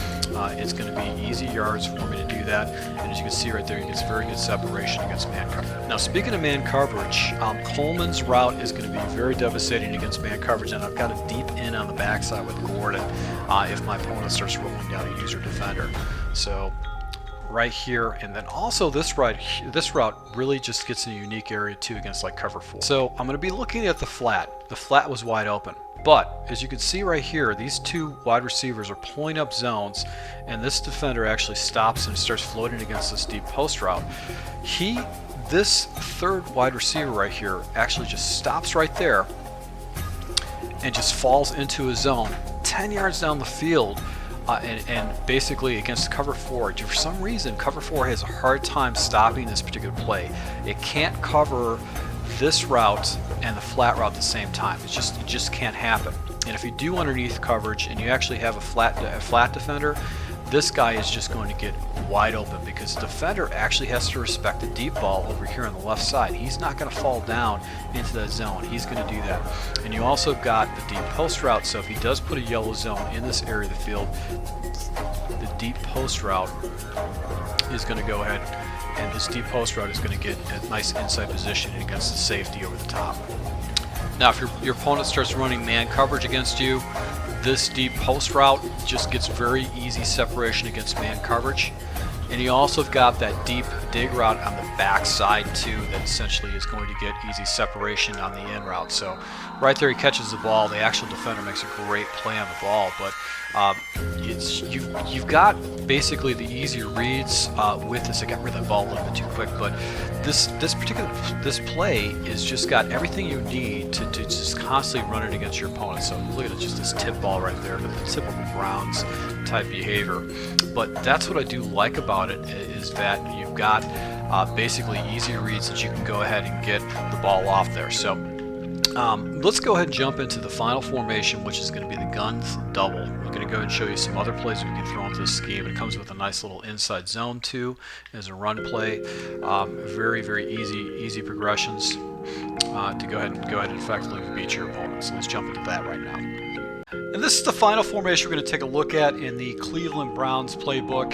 It's going to be easy yards for me to do that. And as you can see right there, he gets very good separation against man coverage. Now, speaking of man coverage, Coleman's route is going to be very devastating against man coverage, and I've got a deep in on the backside with Gordon if my opponent starts rolling down a user defender. So right here, and then also this route really just gets in a unique area too against like cover 4. So I'm going to be looking at the flat. The flat was wide open, but as you can see right here, these 2 wide receivers are pulling up zones, and this defender actually stops and starts floating against this deep post route. This 3rd wide receiver right here actually just stops right there and just falls into a zone 10 yards down the field, and basically against cover 4. For some reason, cover 4 has a hard time stopping this particular play. It can't cover this route and the flat route at the same time. It just can't happen. And if you do underneath coverage and you actually have a flat defender, this guy is just going to get wide open, because the defender actually has to respect the deep ball over here on the left side. He's not going to fall down into that zone. He's going to do that. And you also got the deep post route, so if he does put a yellow zone in this area of the field, the deep post route is going to go ahead, and this deep post route is going to get a nice inside position against the safety over the top. Now, if your opponent starts running man coverage against you, this deep post route just gets very easy separation against man coverage. And you also have got that deep dig route on the back side too, that essentially is going to get easy separation on the in route. So right there he catches the ball. The actual defender makes a great play on the ball, but you've got basically the easier reads with this. I got rid of the ball a little bit too quick, but this play is just got everything you need to just constantly run it against your opponent. So look at it, just this tip ball right there, the typical Browns type behavior. But that's what I do like about it, is that you've got basically easy reads that you can go ahead and get the ball off there. So let's go ahead and jump into the final formation, which is going to be the guns double. We're going to go ahead and show you some other plays we can throw into this scheme. It comes with a nice little inside zone too as a run play. Very, very easy progressions to go ahead and effectively beat your opponent. So let's jump into that right now. And this is the final formation we're going to take a look at in the Cleveland Browns playbook.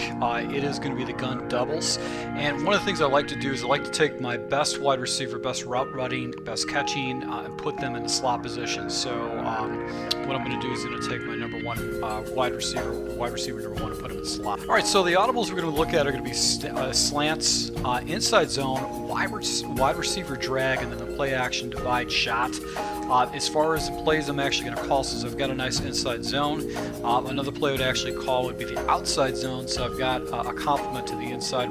It is going to be the gun doubles. And one of the things I like to do is I like to take my best wide receiver, best route running, best catching, and put them in the slot position. So what I'm going to do is going to take my number 1 wide receiver number 1, and put him in the slot. All right, so the audibles we're going to look at are going to be slants, inside zone, wide receiver drag, and then the play action divide shot. As far as the plays I'm actually going to call, since I've got a nice inside zone, another play I would actually call would be the outside zone. So I've got a complement to the inside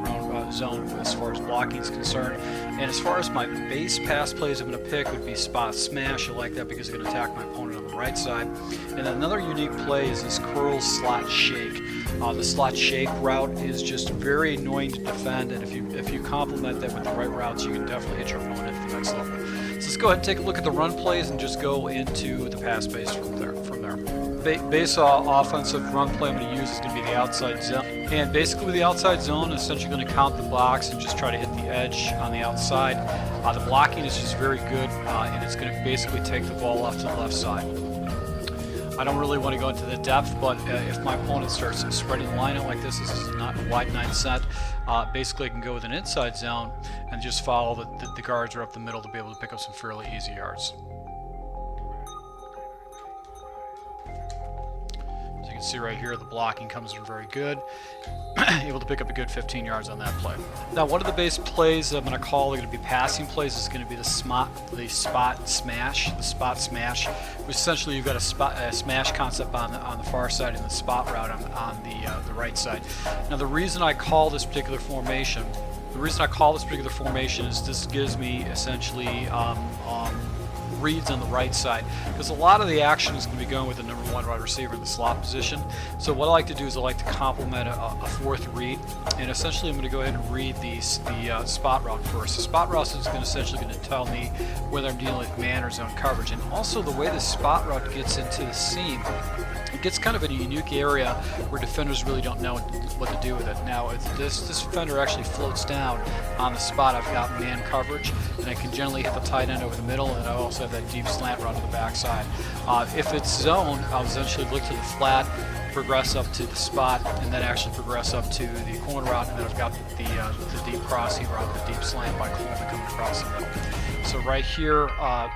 zone as far as blocking is concerned. And as far as my base pass plays I'm going to pick would be spot smash. I like that because it's going to attack my opponent on the right side. And then another unique play is this curl slot shake. The slot shake route is just very annoying to defend, and if you complement that with the right routes, you can definitely hit your opponent at the next level. let's go ahead and take a look at the run plays and just go into the pass base from there. Base offensive run play I'm going to use is going to be the outside zone. And basically with the outside zone, I'm essentially going to count the box and just try to hit the edge on the outside. The blocking is just very good, and it's going to basically take the ball off to the left side. I don't really want to go into the depth, but if my opponent starts spreading the line out like this is not a wide 9 set, basically I can go with an inside zone and just follow the guards are up the middle to be able to pick up some fairly easy yards. So you can see right here the blocking comes in very good. Able to pick up a good 15 yards on that play. Now, one of the base plays I'm going to call are going to be passing plays is going to be the spot smash. The spot smash, which essentially you've got a smash concept on the far side and the spot route on the right side. Now, the reason I call this particular formation, is this gives me essentially reads on the right side, because a lot of the action is going to be going with the number 1 wide receiver in the slot position. So what I like to do is I like to complement a fourth read, and essentially I'm going to go ahead and read the spot route first. The spot route is essentially going to tell me whether I'm dealing with man or zone coverage, and also the way the spot route gets into the seam, it gets kind of in a unique area where defenders really don't know what to do with it. Now, if this defender actually floats down on the spot, I've got man coverage, and I can generally hit the tight end over the middle, and I also have that deep slant route to the backside. If it's zone, I'll essentially look to the flat, progress up to the spot, and then actually progress up to the corner route, and then I've got the deep crossing route, the deep slant by Coleman coming across the middle. So right here,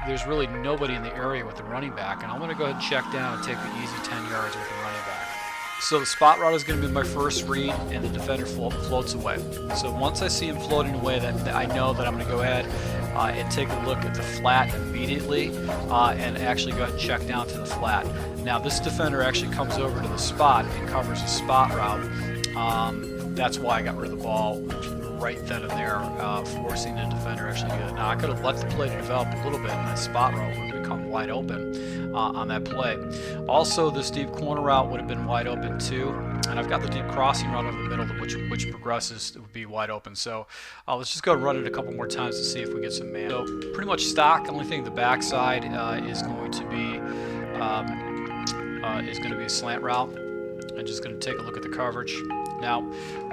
there's really nobody in the area with the running back, and I'm going to go ahead and check down and take the easy 10 yards with the running back. So the spot route is going to be my first read, and the defender floats away. So once I see him floating away, that I know that I'm going to go ahead and take a look at the flat immediately, and actually go ahead and check down to the flat. Now this defender actually comes over to the spot and covers the spot route. That's why I got rid of the ball right then and there, forcing the defender actually to get it. Now I could have let the play develop a little bit, and that spot route would have become wide open on that play. Also, this deep corner route would have been wide open too, and I've got the deep crossing route over the middle, which progresses to be wide open. So let's just go run it a couple more times to see if we get some man. So pretty much stock. Only thing the backside is going to be a slant route. I'm just going to take a look at the coverage. Now,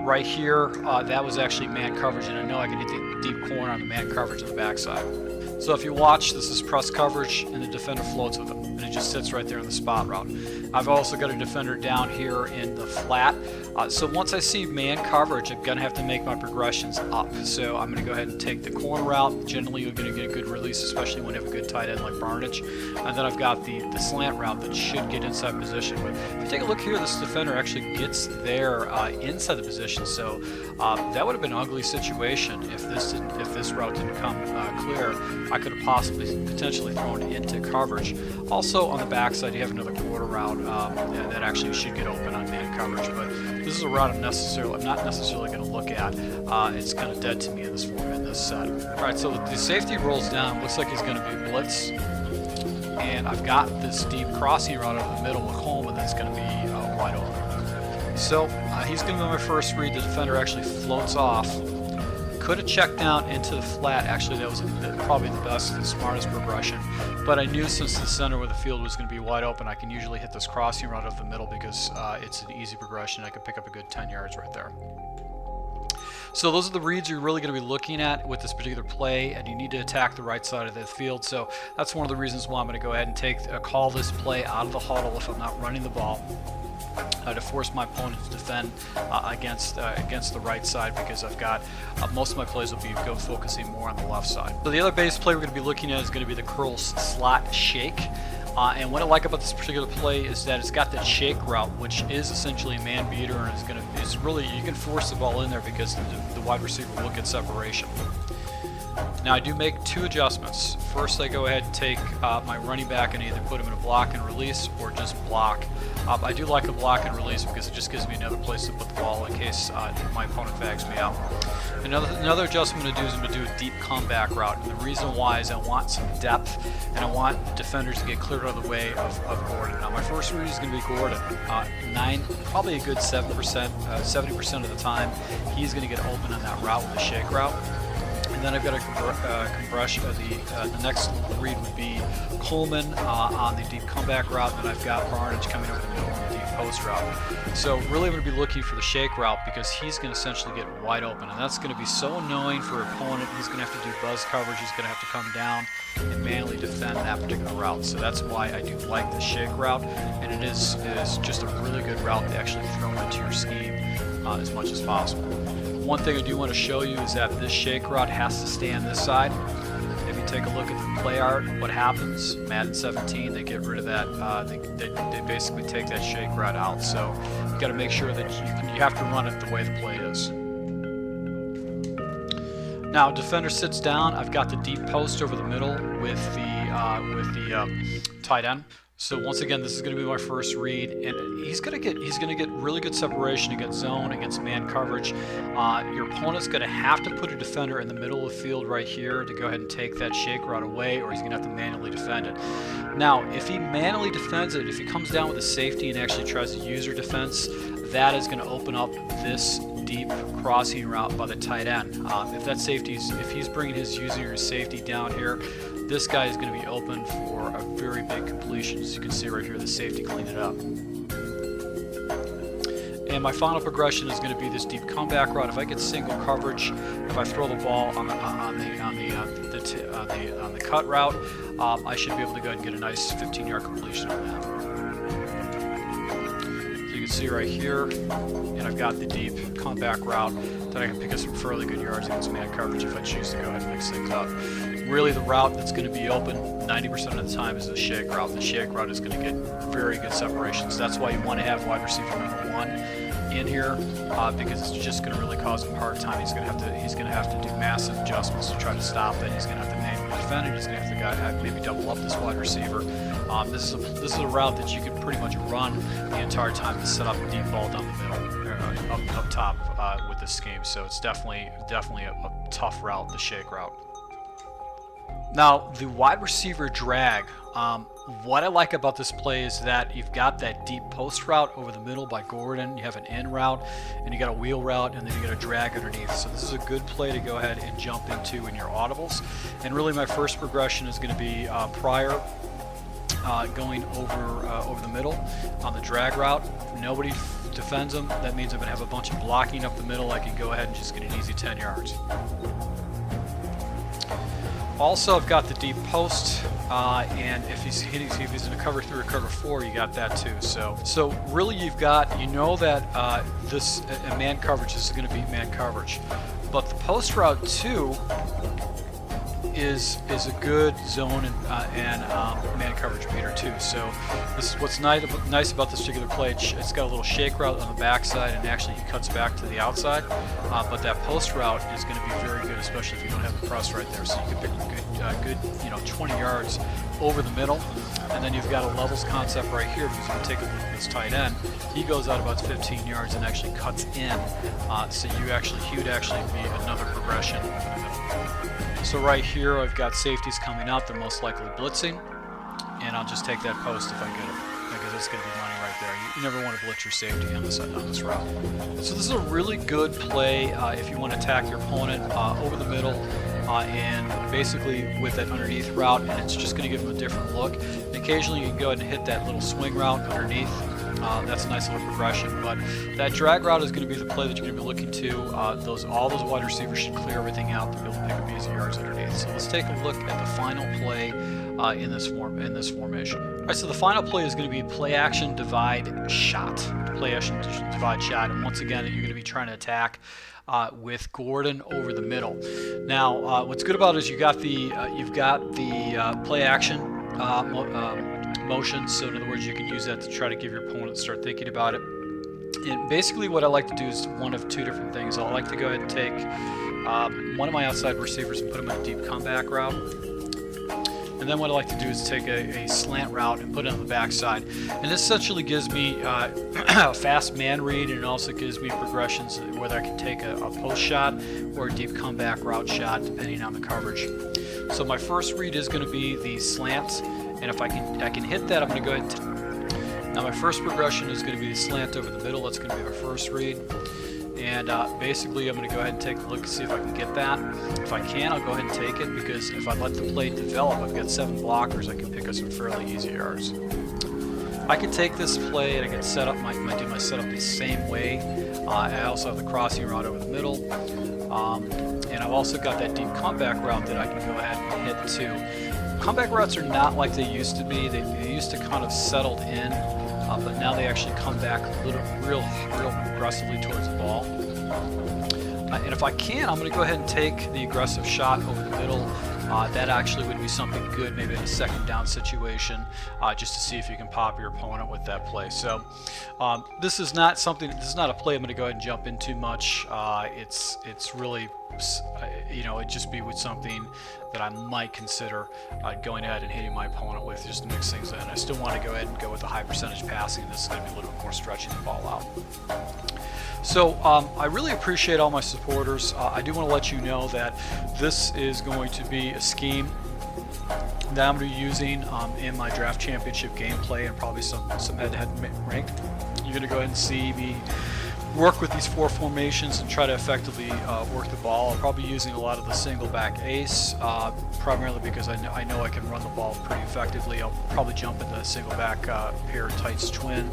right here, that was actually man coverage, and I know I can hit the deep corner on the man coverage on the backside. So if you watch, this is press coverage, and the defender floats with him, and it just sits right there in the spot route. I've also got a defender down here in the flat. So once I see man coverage, I'm going to have to make my progressions up. So I'm going to go ahead and take the corner route. Generally, you're going to get a good release, especially when you have a good tight end like Barnage. And then I've got the slant route that should get inside position. But if you take a look here, this defender actually gets there inside the position. So that would have been an ugly situation if this route didn't come clear. I could have potentially thrown into coverage. Also on the backside, you have another quarter route that actually should get open on man coverage. But this is a route I'm not necessarily going to look at. It's kind of dead to me in this set. All right, so the safety rolls down. Looks like he's going to be blitz, and I've got this deep crossing route over the middle with Coleman that's going to be wide open. So he's going to be my first read. The defender actually floats off. Could have checked down into the flat. Actually, that was probably the best and smartest progression. But I knew since the center of the field was going to be wide open, I can usually hit this crossing route over the middle because it's an easy progression. I can pick up a good 10 yards right there. So those are the reads you're really going to be looking at with this particular play, and you need to attack the right side of the field. So that's one of the reasons why I'm going to go ahead and call this play out of the huddle if I'm not running the ball. To force my opponent to defend against the right side, because I've got most of my plays will be focusing more on the left side. So the other base play we're going to be looking at is going to be the curl slot shake. And what I like about this particular play is that it's got that shake route, which is essentially a man beater, and is really, you can force the ball in there because the wide receiver will get separation. Now I do make two adjustments. First, I go ahead and take my running back and either put him in a block and release or just block. I do like a block and release because it just gives me another place to put the ball in case my opponent fags me out. Another adjustment to do is I'm going to do a deep comeback route. And the reason why is I want some depth, and I want defenders to get cleared out of the way of Gordon. Now my first read is going to be Gordon. Probably a good 70% of the time, he's going to get open on that route with the shake route. And then I've got a compression. The next read would be Coleman on the deep comeback route, and then I've got Barnage coming over the middle on the deep post route. So really I'm going to be looking for the shake route because he's going to essentially get wide open, and that's going to be so annoying for an opponent. He's going to have to do buzz coverage. He's going to have to come down and manually defend that particular route. So that's why I do like the shake route, and it is just a really good route to actually throw into your scheme as much as possible. One thing I do want to show you is that this shake route has to stay on this side. If you take a look at the play art, what happens, Madden 17, they get rid of that, they basically take that shake route out. So you got to make sure that you have to run it the way the play is. Now defender sits down. I've got the deep post over the middle with the tight end. So once again, this is going to be my first read, and he's going to get really good separation against zone, against man coverage. Your opponent's going to have to put a defender in the middle of the field right here to go ahead and take that shake route away, or he's going to have to manually defend it. Now, if he manually defends it, if he comes down with a safety and actually tries to use your defense, that is going to open up this deep crossing route by the tight end. If that safety's, if he's bringing his user safety down here, this guy is going to be open for a very big completion. As you can see right here, the safety cleaned it up. And my final progression is going to be this deep comeback route. If I get single coverage, if I throw the ball on the cut route, I should be able to go ahead and get a nice 15-yard completion on that. So you can see right here, and I've got the deep comeback route that I can pick up some fairly good yards against man coverage if I choose to go ahead and mix things up. Really, the route that's going to be open 90% of the time is the shake route. The shake route is going to get very good separations. That's why you want to have wide receiver number 1 in here because it's just going to really cause him a hard time. He's going to have to do massive adjustments to try to stop it. He's going to have to manually defend it. He's going to have to maybe double up this wide receiver. This is a route that you can pretty much run the entire time to set up a deep ball down the middle, up top with this scheme. So it's definitely a tough route, the shake route. Now, the wide receiver drag, what I like about this play is that you've got that deep post route over the middle by Gordon, you have an in route, and you got a wheel route, and then you got a drag underneath. So this is a good play to go ahead and jump into in your audibles. And really my first progression is going to be Pryor going over the middle on the drag route. Nobody defends him. That means I'm going to have a bunch of blocking up the middle. I can go ahead and just get an easy 10 yards. Also, I've got the deep post, and if he's in a cover 3 or cover 4, you got that too. So really, you've got, you know that this man coverage is going to beat man coverage, but the post route too is a good zone and man coverage beater too. So this is what's nice about this particular play. It's got a little shake route on the backside, and actually he cuts back to the outside. But that post route is going to be very good, especially if you don't have the press right there. So you can pick a good 20 yards over the middle, and then you've got a levels concept right here because you can take a look at this tight end. He goes out about 15 yards and actually cuts in. So he would actually be another progression over the middle. So right here I've got safeties coming out, they're most likely blitzing, and I'll just take that post if I get it, because it's going to be money right there. You never want to blitz your safety on this route. So this is a really good play if you want to attack your opponent over the middle and basically with that underneath route, and it's just going to give them a different look. And occasionally you can go ahead and hit that little swing route underneath. That's a nice little progression, but that drag route is going to be the play that you're going to be looking to. All those wide receivers should clear everything out to be able to pick up easy yards underneath. So let's take a look at the final play in this formation. All right, so the final play is going to be play action divide shot. Play action divide shot, and once again, you're going to be trying to attack with Gordon over the middle. Now, what's good about it is you've got the play action motion, so in other words, you can use that to try to give your opponent to start thinking about it. And basically what I like to do is one of 2 different things. I like to go ahead and take one of my outside receivers and put him in a deep comeback route. And then what I like to do is take a slant route and put it on the backside. And this essentially gives me a fast man read, and it also gives me progressions whether I can take a post shot or a deep comeback route shot depending on the coverage. So my first read is going to be the slant, and if I can hit that, I'm going to go ahead and now my first progression is going to be the slant over the middle. That's going to be our first read. And basically I'm going to go ahead and take a look and see if I can get that. If I can, I'll go ahead and take it, because if I let the play develop, I've got 7 blockers, I can pick up some fairly easy yards. I can take this play and I can set up do my setup the same way. I also have the crossing route over the middle, and I've also got that deep comeback route that I can go ahead and hit too. Comeback routes are not like they used to be. They used to kind of settled in, but now they actually come back real aggressively towards the ball. And if I can, I'm going to go ahead and take the aggressive shot over the middle. That actually would be something good, maybe in a second down situation, just to see if you can pop your opponent with that play. So this is not a play I'm going to go ahead and jump into much. It's really, it'd just be with something that I might consider going ahead and hitting my opponent with, just to mix things in. I still want to go ahead and go with a high percentage passing. This is going to be a little bit more stretching the ball out. So I really appreciate all my supporters. I do want to let you know that this is going to be a scheme that I'm going to be using in my draft championship gameplay, and probably some head-to-head rank. You're going to go ahead and see me work with these 4 formations and try to effectively work the ball. I'm probably using a lot of the Singleback Ace, primarily because I know I can run the ball pretty effectively. I'll probably jump into Singleback Pair Tights Twin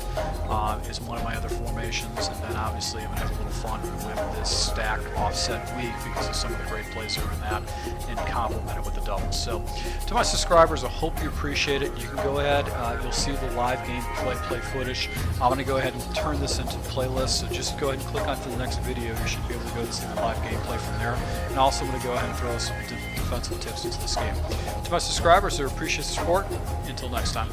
is one of my other formations, and then obviously I'm going to have a little fun with this stack offset weak because of some of the great plays that are in that, and complement it with the doubles. So to my subscribers, I hope you appreciate it. You can go ahead, you'll see the live gameplay footage. I'm going to go ahead and turn this into playlists, so just go ahead and click onto the next video. You should be able to go and see the live gameplay from there. And also I'm going to go ahead and throw some defensive tips into this game. To my subscribers, I appreciate the support. Until next time.